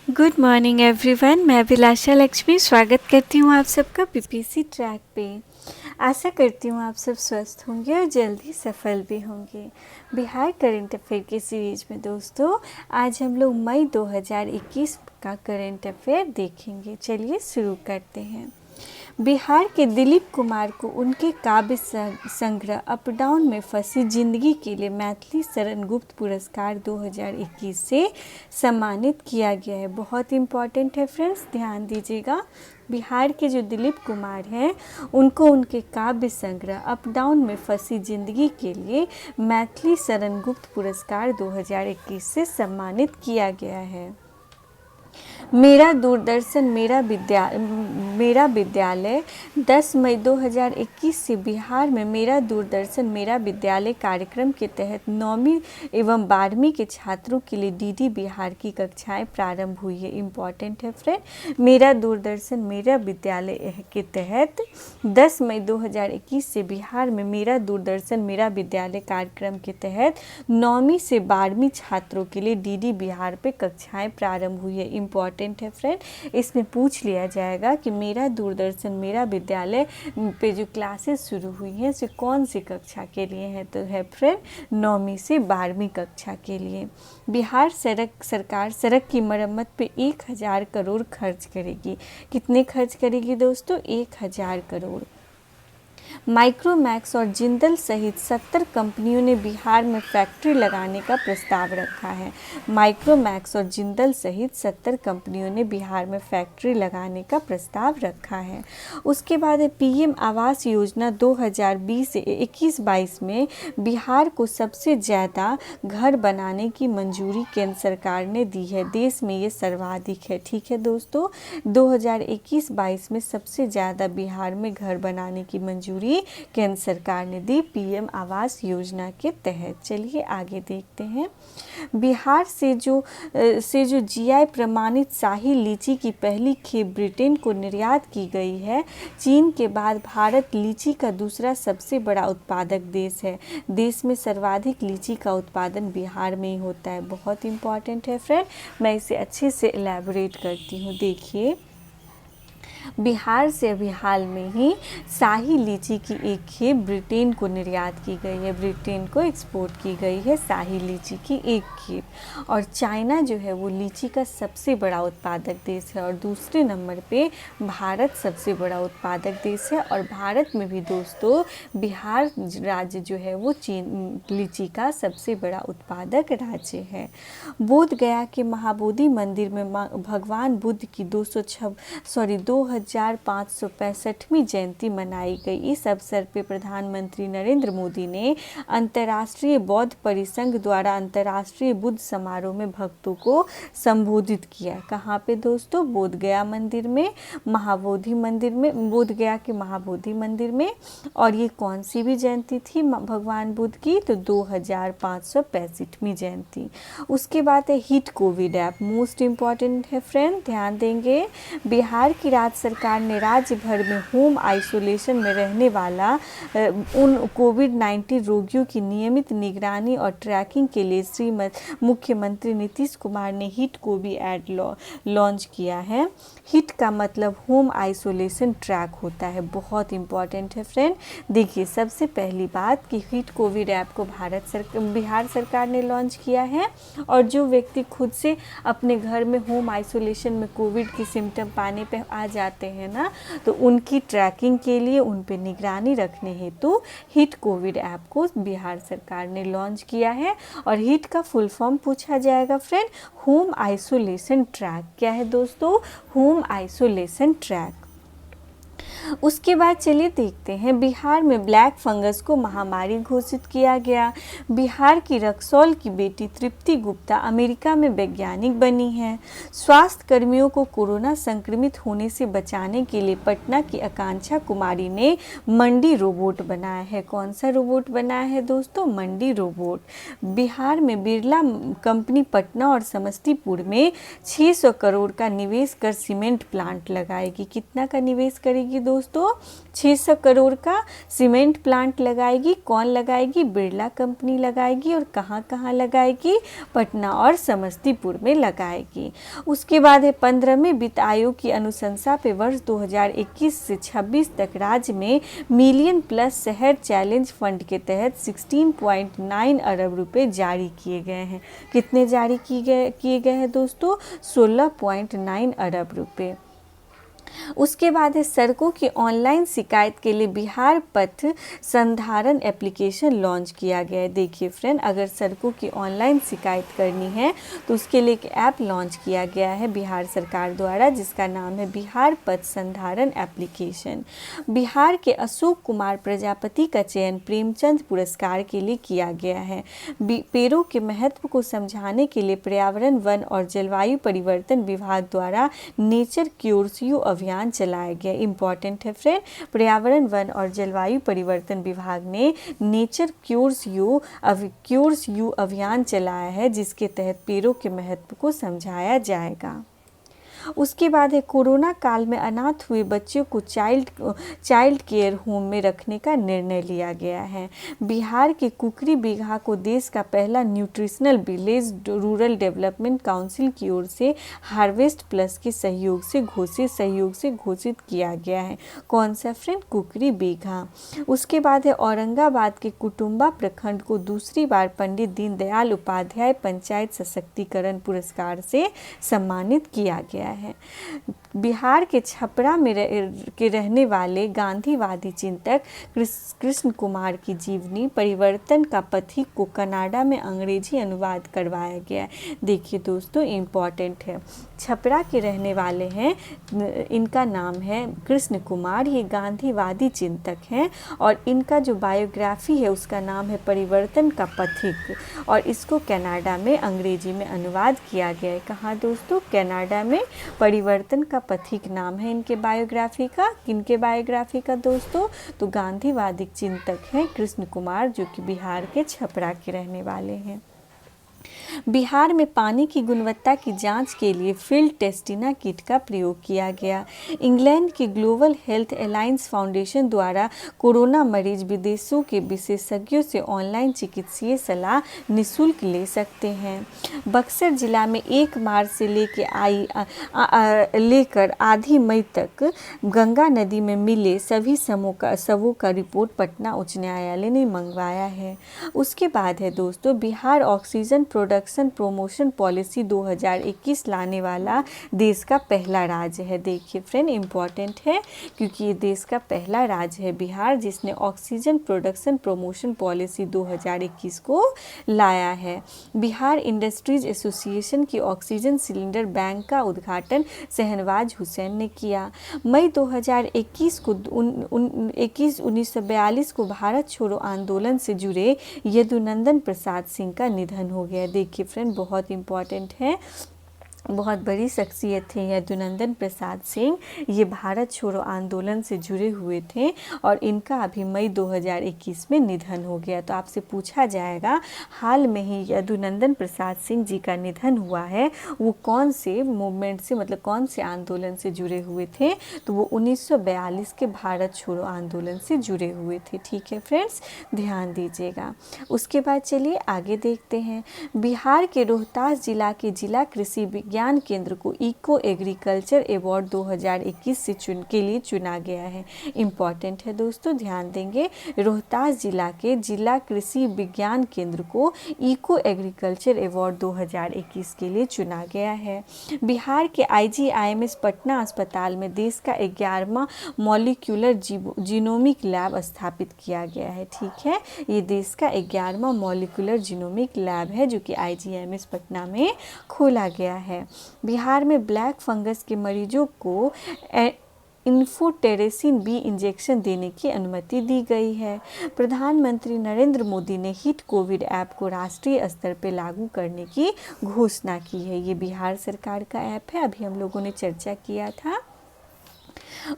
Good morning everyone. मैं अभिलाषा लक्ष्मी स्वागत करती हूँ आप सबका पीपीसी ट्रैक पे। आशा करती हूँ आप सब स्वस्थ होंगे और जल्दी सफल भी होंगे। बिहार करंट अफेयर की सीरीज में दोस्तों आज हम लोग मई 2021 का करंट अफेयर देखेंगे। चलिए शुरू करते हैं। बिहार के दिलीप कुमार को उनके काव्य संग्रह अप डाउन में फंसी जिंदगी के लिए मैथिली शरण गुप्त पुरस्कार 2021 से सम्मानित किया गया है। बहुत इम्पॉर्टेंट है फ्रेंड्स, ध्यान दीजिएगा। बिहार के जो दिलीप कुमार हैं उनको उनके काव्य संग्रह अप डाउन में फंसी जिंदगी के लिए मैथिली शरण गुप्त पुरस्कार 2021 से सम्मानित किया गया है। मेरा दूरदर्शन मेरा विद्यालय 10 मई 2021 से बिहार में मेरा दूरदर्शन मेरा विद्यालय कार्यक्रम के तहत 9वीं एवं 12वीं के छात्रों के लिए डीडी बिहार की कक्षाएं प्रारंभ हुई है। इम्पॉर्टेंट है फ्रेंड, मेरा दूरदर्शन मेरा विद्यालय के तहत 10 मई 2021 से बिहार में मेरा दूरदर्शन मेरा विद्यालय कार्यक्रम के तहत 9वीं से 12वीं छात्रों के लिए डीडी बिहार पे कक्षाएं प्रारंभ हुई है। इम्पॉर्टेंट है फ्रेंड, इसमें पूछ लिया जाएगा कि मेरा दूरदर्शन मेरा विद्यालय पे जो क्लासेस शुरू हुई हैं से कौन सी कक्षा के लिए हैं, तो है फ्रेंड 9वीं से 12वीं कक्षा के लिए। बिहार सरकार सड़क की मरम्मत पे 1000 करोड़ खर्च करेगी। कितने खर्च करेगी दोस्तों? 1000 करोड़। माइक्रोमैक्स और जिंदल सहित 70 कंपनियों ने बिहार में फैक्ट्री लगाने का प्रस्ताव रखा है। माइक्रोमैक्स और जिंदल सहित 70 कंपनियों ने बिहार में फैक्ट्री लगाने का प्रस्ताव रखा है। उसके बाद पीएम आवास योजना 2021-22 में बिहार को सबसे ज़्यादा घर बनाने की मंजूरी केंद्र सरकार ने दी है। देश में ये सर्वाधिक है। ठीक है दोस्तों, 2021-22 में सबसे ज़्यादा बिहार में घर बनाने की मंजूरी केंद्र सरकार ने दी पीएम आवास योजना के तहत। चलिए आगे देखते हैं। बिहार से जो जीआई प्रमाणित शाही लीची की पहली खेप ब्रिटेन को निर्यात की गई है। चीन के बाद भारत लीची का दूसरा सबसे बड़ा उत्पादक देश है। देश में सर्वाधिक लीची का उत्पादन बिहार में ही होता है। बहुत इंपॉर्टेंट है फ्रेंड, मैं इसे अच्छे से एलैबोरेट करती हूँ। देखिए, बिहार से अभी हाल में ही शाही लीची की एक खेप ब्रिटेन को निर्यात की गई है। ब्रिटेन को एक्सपोर्ट की गई है शाही लीची की एक खेप। और चाइना जो है वो लीची का सबसे बड़ा उत्पादक देश है और दूसरे नंबर पे भारत सबसे बड़ा उत्पादक देश है। और भारत में भी दोस्तों बिहार राज्य जो है वो लीची का सबसे बड़ा उत्पादक राज्य है। बोध गया के महाबोधि मंदिर में भगवान बुद्ध की 2565वीं जयंती मनाई गई। इस अवसर पर प्रधानमंत्री नरेंद्र मोदी ने अंतर्राष्ट्रीय बौद्ध परिसंघ द्वारा अंतर्राष्ट्रीय बुद्ध समारोह में भक्तों को संबोधित किया। कहाँ पे दोस्तों? बोध गया मंदिर में, महाबोधि मंदिर में, बोध गया के महाबोधि मंदिर में। और ये कौन सी भी जयंती थी भगवान बुद्ध की? तो 2565वीं जयंती। उसके बाद है hit Covid app. Most important है फ्रेंड, ध्यान देंगे। बिहार की राज्य सरकार ने राज्य भर में होम आइसोलेशन में रहने वाला उन कोविड-19 रोगियों की नियमित निगरानी और ट्रैकिंग के लिए मुख्यमंत्री नीतीश कुमार ने हिट कोवी ऐप लॉन्च किया है। हिट का मतलब होम आइसोलेशन ट्रैक होता है। बहुत इंपॉर्टेंट है फ्रेंड। देखिए, सबसे पहली बात कि हिट कोविड ऐप को बिहार सरकार ने लॉन्च किया है। और जो व्यक्ति खुद से अपने घर में होम आइसोलेशन में कोविड की सिम्टम पाने पे आ जाते हैं ना, तो उनकी ट्रैकिंग के लिए, उन पे निगरानी रखने हेतु हिट कोविड ऐप को बिहार सरकार ने लॉन्च किया है। और हिट का फुल फॉर्म पूछा जाएगा फ्रेंड, होम आइसोलेशन ट्रैक। क्या है दोस्तों? Home isolation track. उसके बाद चलिए देखते हैं, बिहार में ब्लैक फंगस को महामारी घोषित किया गया। बिहार की रक्सौल की बेटी तृप्ति गुप्ता अमेरिका में वैज्ञानिक बनी है। स्वास्थ्य कर्मियों को कोरोना संक्रमित होने से बचाने के लिए पटना की आकांक्षा कुमारी ने मंडी रोबोट बनाया है। कौन सा रोबोट बनाया है दोस्तों? मंडी रोबोट। बिहार में बिरला कंपनी पटना और समस्तीपुर में 600 करोड़ का निवेश कर सीमेंट प्लांट लगाएगी। कितना का निवेश करेगी दोस्तों? 600 करोड़ का सीमेंट प्लांट लगाएगी। कौन लगाएगी? बिरला कंपनी लगाएगी। और कहाँ कहाँ लगाएगी? पटना और समस्तीपुर में लगाएगी। उसके बाद है 15वें वित्त आयोग की अनुशंसा पे वर्ष 2021 से 26 तक राज्य में मिलियन प्लस शहर चैलेंज फंड के तहत 16.9 अरब रुपए जारी किए गए हैं। कितने जारी किए गए हैं दोस्तों? 16.9 अरब रुपए। उसके बाद है सड़कों की ऑनलाइन शिकायत के लिए बिहार पथ संधारण एप्लीकेशन लॉन्च किया गया है। देखिए फ्रेंड, अगर सड़कों की ऑनलाइन शिकायत करनी है तो उसके लिए एक ऐप लॉन्च किया गया है बिहार सरकार द्वारा, जिसका नाम है बिहार पथ संधारण एप्लीकेशन। बिहार के अशोक कुमार प्रजापति का चयन प्रेमचंद पुरस्कार के लिए किया गया है। पेड़ों के महत्व को समझाने के लिए पर्यावरण, वन और जलवायु परिवर्तन विभाग द्वारा नेचर क्योर्स यू अभियान चलाया गया। इंपॉर्टेंट है फ्रेंड, पर्यावरण, वन और जलवायु परिवर्तन विभाग ने नेचर क्योर्स यू अभियान चलाया है, जिसके तहत पेड़ों के महत्व को समझाया जाएगा। उसके बाद है कोरोना काल में अनाथ हुए बच्चों को चाइल्ड केयर होम में रखने का निर्णय लिया गया है। बिहार के कुकरी बीघा को देश का पहला nutritional village rural development council की ओर से हार्वेस्ट प्लस के सहयोग से घोषित किया गया है। कौन सा फ्रेंड? कुकरी बीघा। उसके बाद है औरंगाबाद के कुटुम्बा प्रखंड को दूसरी बार पंडित दीनदयाल उपाध्याय पंचायत सशक्तिकरण पुरस्कार से सम्मानित किया गया है। बिहार के छपरा में के रहने वाले गांधीवादी चिंतक कृष्ण कुमार की जीवनी परिवर्तन का पथिक को कनाडा में अंग्रेजी अनुवाद करवाया गया। देखिए दोस्तों, इम्पॉर्टेंट है, छपरा के रहने वाले हैं, इनका नाम है कृष्ण कुमार, ये गांधीवादी चिंतक हैं और इनका जो बायोग्राफी है उसका नाम है परिवर्तन का पथिक और इसको कनाडा में अंग्रेजी में अनुवाद किया गया है। कहाँ दोस्तों? कनाडा में। परिवर्तन का पथिक नाम है इनके बायोग्राफी का। किनके बायोग्राफी का दोस्तों? तो गांधीवादी चिंतक हैं कृष्ण कुमार, जो कि बिहार के छपरा के रहने वाले हैं। बिहार में पानी की गुणवत्ता की जांच के लिए फील्ड टेस्टिना किट का प्रयोग किया गया। इंग्लैंड के ग्लोबल हेल्थ अलायंस फाउंडेशन द्वारा कोरोना मरीज विदेशों के विशेषज्ञों से ऑनलाइन चिकित्सीय सलाह निःशुल्क ले सकते हैं। बक्सर जिला में 1 मार्च से लेकर आधी मई तक गंगा नदी में मिले सभी शवों का रिपोर्ट पटना उच्च न्यायालय ने मंगवाया है। उसके बाद है दोस्तों, Bihar oxygen production promotion policy 2021 लाने वाला देश का पहला राज्य है। देखिए फ्रेंड, इम्पॉर्टेंट है क्योंकि ये देश का पहला राज्य है बिहार जिसने ऑक्सीजन प्रोडक्शन प्रमोशन पॉलिसी 2021 को लाया है। बिहार इंडस्ट्रीज एसोसिएशन की ऑक्सीजन सिलेंडर बैंक का उद्घाटन शहनवाज हुसैन ने किया। मई 2021 को 1942 को भारत छोड़ो आंदोलन से जुड़े यदुनंदन प्रसाद सिंह का निधन हो गया। देखिए फ्रेंड, बहुत इम्पॉर्टेंट है, बहुत बड़ी शख्सियत थे यदुनंदन प्रसाद सिंह। ये भारत छोड़ो आंदोलन से जुड़े हुए थे और इनका अभी मई 2021 में निधन हो गया। तो आपसे पूछा जाएगा हाल में ही यदुनंदन प्रसाद सिंह जी का निधन हुआ है, वो कौन से मूवमेंट से, मतलब कौन से आंदोलन से जुड़े हुए थे? तो वो 1942 के भारत छोड़ो आंदोलन से जुड़े हुए थे। ठीक है फ्रेंड्स, ध्यान दीजिएगा। उसके बाद चलिए आगे देखते हैं। बिहार के रोहतास जिला के जिला कृषि विज्ञान केंद्र को इको एग्रीकल्चर अवार्ड 2021 के लिए चुना गया है। इम्पॉर्टेंट है दोस्तों, ध्यान देंगे। रोहतास जिला के जिला कृषि विज्ञान केंद्र को इको एग्रीकल्चर अवार्ड 2021 के लिए चुना गया है। बिहार के IGIMS पटना अस्पताल में देश का 11वां मॉलिक्यूलर जीनोमिक लैब स्थापित किया गया है। ठीक है, ये देश का 11वां मॉलिक्यूलर जीनोमिक लैब है जो कि IGIMS पटना में खोला गया है। बिहार में ब्लैक फंगस के मरीजों को इन्फोटेरेसिन B इंजेक्शन देने की अनुमति दी गई है। प्रधानमंत्री नरेंद्र मोदी ने हिट कोविड ऐप को राष्ट्रीय स्तर पर लागू करने की घोषणा की है। ये बिहार सरकार का ऐप है, अभी हम लोगों ने चर्चा किया था।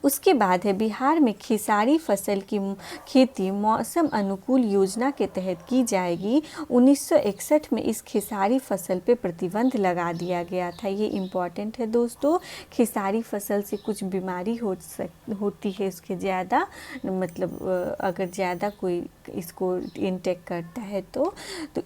उसके बाद है बिहार में खेसारी फसल की खेती मौसम अनुकूल योजना के तहत की जाएगी। 1961 में इस खेसारी फसल पे प्रतिबंध लगा दिया गया था। ये इम्पॉर्टेंट है दोस्तों। खेसारी फसल से कुछ बीमारी होती है उसके ज़्यादा, मतलब अगर ज़्यादा कोई इसको इनटेक करता है तो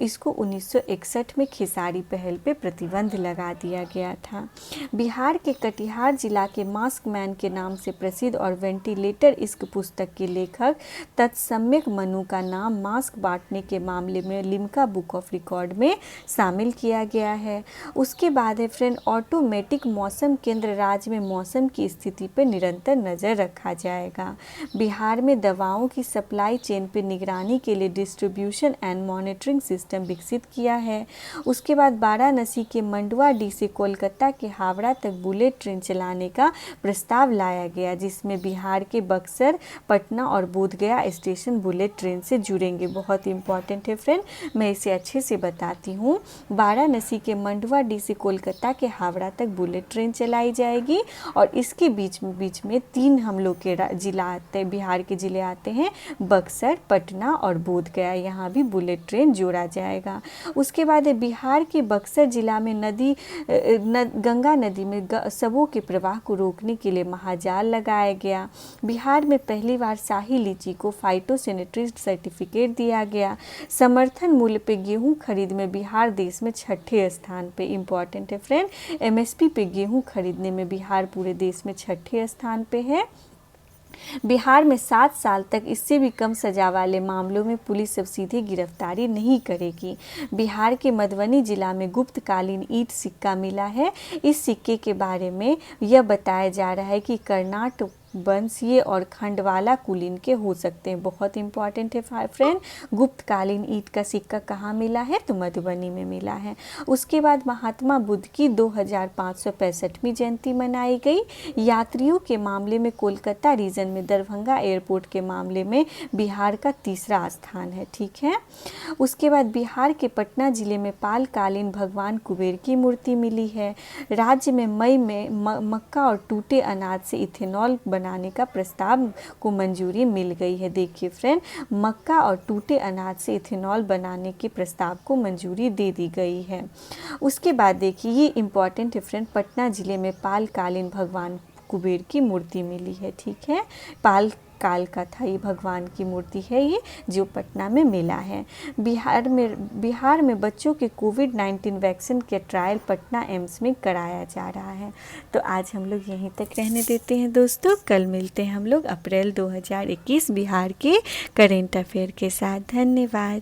इसको 1961 में खेसारी पहल पे प्रतिबंध लगा दिया गया था। बिहार के कटिहार जिला के मास्क मैन के नाम से प्रसिद्ध और वेंटिलेटर इश्क पुस्तक के लेखक तत्सम्यक मनु का नाम मास्क बांटने के मामले में लिम्का बुक ऑफ रिकॉर्ड में शामिल किया गया है। उसके बाद है फ्रेंड ऑटोमेटिक मौसम केंद्र। राज्य में मौसम की स्थिति पर निरंतर नज़र रखा जाएगा। बिहार में दवाओं की सप्लाई चेन पर निगरानी के लिए डिस्ट्रीब्यूशन एंड मॉनिटरिंग सिस्टम विकसित किया है। उसके बाद वाराणसी के मंडवा डी से कोलकाता के हावड़ा तक बुलेट ट्रेन चलाने का प्रस्ताव लाया गया, जिसमें बिहार के बक्सर, पटना और बोधगया स्टेशन बुलेट ट्रेन से जुड़ेंगे। बहुत इंपॉर्टेंट है फ्रेंड, मैं इसे अच्छे से बताती हूँ। वाराणसी के मंडवा डी से कोलकाता के हावड़ा तक बुलेट ट्रेन चलाई जाएगी और इसके बीच में 3 हम लोग के जिला आते हैं, बिहार के ज़िले आते हैं, बक्सर, पटना और बोधगया। यहाँ भी बुलेट ट्रेन जोड़ा जाएगा। उसके बाद बिहार के बक्सर जिला में गंगा नदी में शवों के प्रवाह को रोकने के लिए महाजाल लगाया गया। बिहार में पहली बार शाही लीची को फाइटोसैनिटरी सर्टिफिकेट दिया गया। समर्थन मूल्य पे गेहूं खरीद में बिहार देश में 6ठे स्थान पे। इम्पॉर्टेंट है फ्रेंड, एमएसपी पे गेहूं खरीदने में बिहार पूरे देश में 6ठे स्थान पे है। बिहार में 7 साल तक इससे भी कम सजा वाले मामलों में पुलिस अब सीधे गिरफ्तारी नहीं करेगी। बिहार के मधुबनी जिला में गुप्तकालीन ईंट सिक्का मिला है। इस सिक्के के बारे में यह बताया जा रहा है कि कर्नाटक, वंशीय और खंडवाला कुलीन के हो सकते हैं। बहुत इंपॉर्टेंट है फ्रेंड, गुप्तकालीन ईंट का सिक्का कहाँ मिला है? तो मधुबनी में मिला है। उसके बाद महात्मा बुद्ध की 2565वीं जयंती मनाई गई। यात्रियों के मामले में कोलकाता रीजन में दरभंगा एयरपोर्ट के मामले में बिहार का 3रा स्थान है। ठीक है। उसके बाद बिहार के पटना जिले में पालकालीन भगवान कुबेर की मूर्ति मिली है। राज्य में मई में मक्का और टूटे अनाज से इथेनॉल बनाने का प्रस्ताव को मंजूरी मिल गई है। देखिए फ्रेंड, मक्का और टूटे अनाज से इथेनॉल बनाने के प्रस्ताव को मंजूरी दे दी गई है। उसके बाद देखिए, ये इम्पॉर्टेंट है फ्रेंड, पटना जिले में पालकालीन भगवान कुबेर की मूर्ति मिली है। ठीक है, पाल काल का था ये भगवान की मूर्ति है, ये जो पटना में मिला है। बिहार में बच्चों के कोविड-19 वैक्सीन के ट्रायल पटना एम्स में कराया जा रहा है। तो आज हम लोग यहीं तक रहने देते हैं दोस्तों। कल मिलते हैं हम लोग अप्रैल 2021 बिहार के करेंट अफेयर के साथ। धन्यवाद।